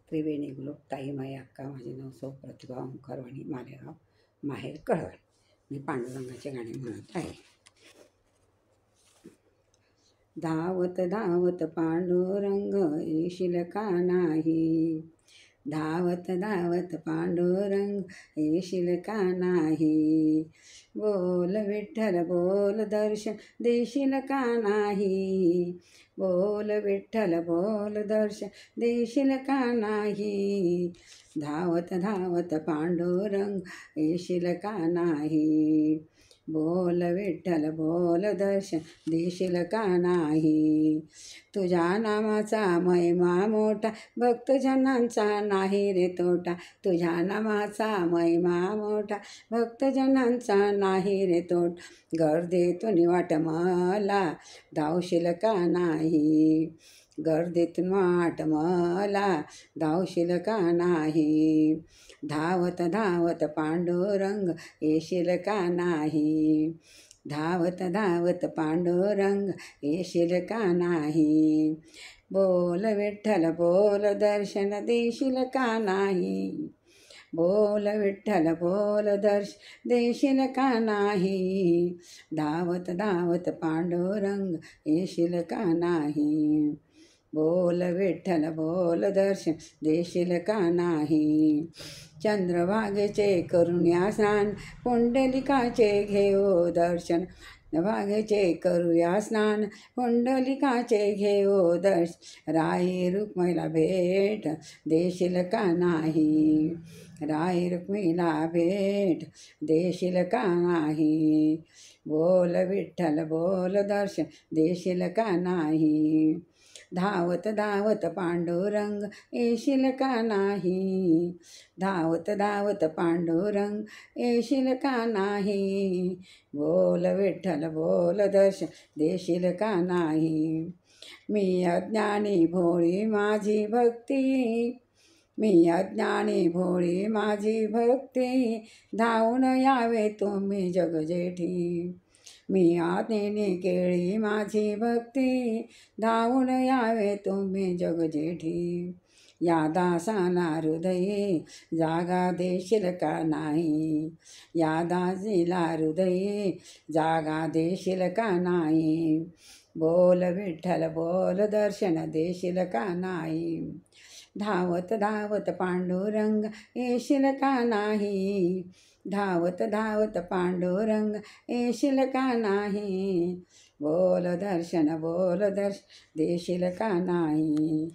त्रिवेणी ताई माई अक्का माझे नाव सौ प्रतिभा ओंकारवाणी मालेगाव माहेर कळवण. मी पांडुरंगाचे गाणे म्हणत आहे. धावत धावत पांडुरंग येशील का नाही, धावत धावत पांडुरंग येशील का नाही, बोल विठ्ठल बोल दर्शन देशील का नाही, बोल विठ्ठल बोल दर्शन देशील का नाही, धावत धावत पांडुरंग येशील का नाही, बोल विठ्ठल बोल दर्शन देशील का नाही, तुझ्या नामाचा महिमा मोठा भक्तजनांचा नाही रे तोटा, तुझ्या नामाचा महिमा मोठा भक्तजनांचा नाही रे तोटा, गर्दीतून वाट मला धावशील का नाही, गर्दीतून वाट मला धावशील का नाही, धावत धावत पांडुरंग येशील का नाही, धावत धावत पांडुरंग येशील का नाही, बोल विठ्ठल बोल दर्शन देशील का नाही, बोल विठ्ठल बोल दर्शन देशील का नाही, धावत धावत पांडुरंग येशील का नाही, बोल विठ्ठल बोल दर्शन देशील का नाही, चंद्रभागेचे करुण्या स्नान पुंडलिकाचे घेऊ दर्शन, भागेचे करूया स्नान पुंडलिकाचे घेऊ दर्शन, राई रुक्मिणीला भेट देशील का नाही, राई रुक्मिणीला भेट देशील का नाही, बोल विठ्ठल बोल दर्शन देशील का नाही, धावत धावत पांडुरंग येशील का नाही, धावत धावत पांडुरंग येशील का नाही, बोल विठ्ठल बोल दर्शन देशील का नाही, मी अज्ञानी भोळी माझी भक्ती, मी अज्ञानी भोळी माझी भक्ती, धावून यावे तुम्ही जगजेठी, मी आज्ञेने केळी माझी भक्ती, धावून यावे तुम्ही जगजेठी, या दासाला हृदयी जागा देशील का नाही, या दासीला हृदयी जागा देशील का नाही, बोल विठ्ठल बोल दर्शन देशील का नाही, धावत धावत पांडुरंग येशील का नाही, धावत धावत पांडुरंग येशील का नाही, बोल दर्शन देशील का नाही,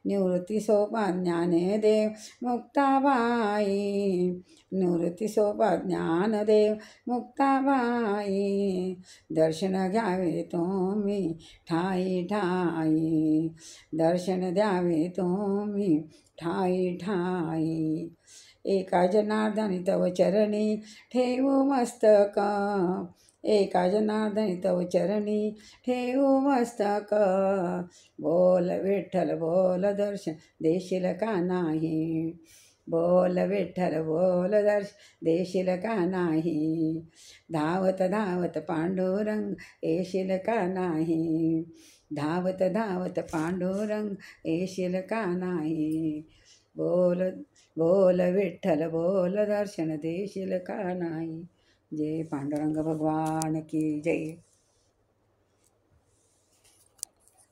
निवृत्ती सोपा ज्ञानदेव मुक्ताबाई, निवृत्ती सोपा ज्ञानदेव मुक्ताबाई, दर्शन घ्यावे तुम्ही ठाई ठाई, दर्शन द्यावे तुम्ही ठाई ठाई, एका जनार्दनी तव चरणी ठेवू मस्तक, एका जनार्दनी तव चरणी ठेवू मस्तक, बोल विठ्ठल बोल दर्शन देशील का नाही, बोल विठ्ठल बोल दर्शन देशील का नाही, धावत धावत पांडुरंग येशील का नाही, धावत धावत पांडुरंग येशील का नाही, बोल बोल विठ्ठल बोल दर्शन देशील का नाही. जय पांडुरंग भगवान की जय.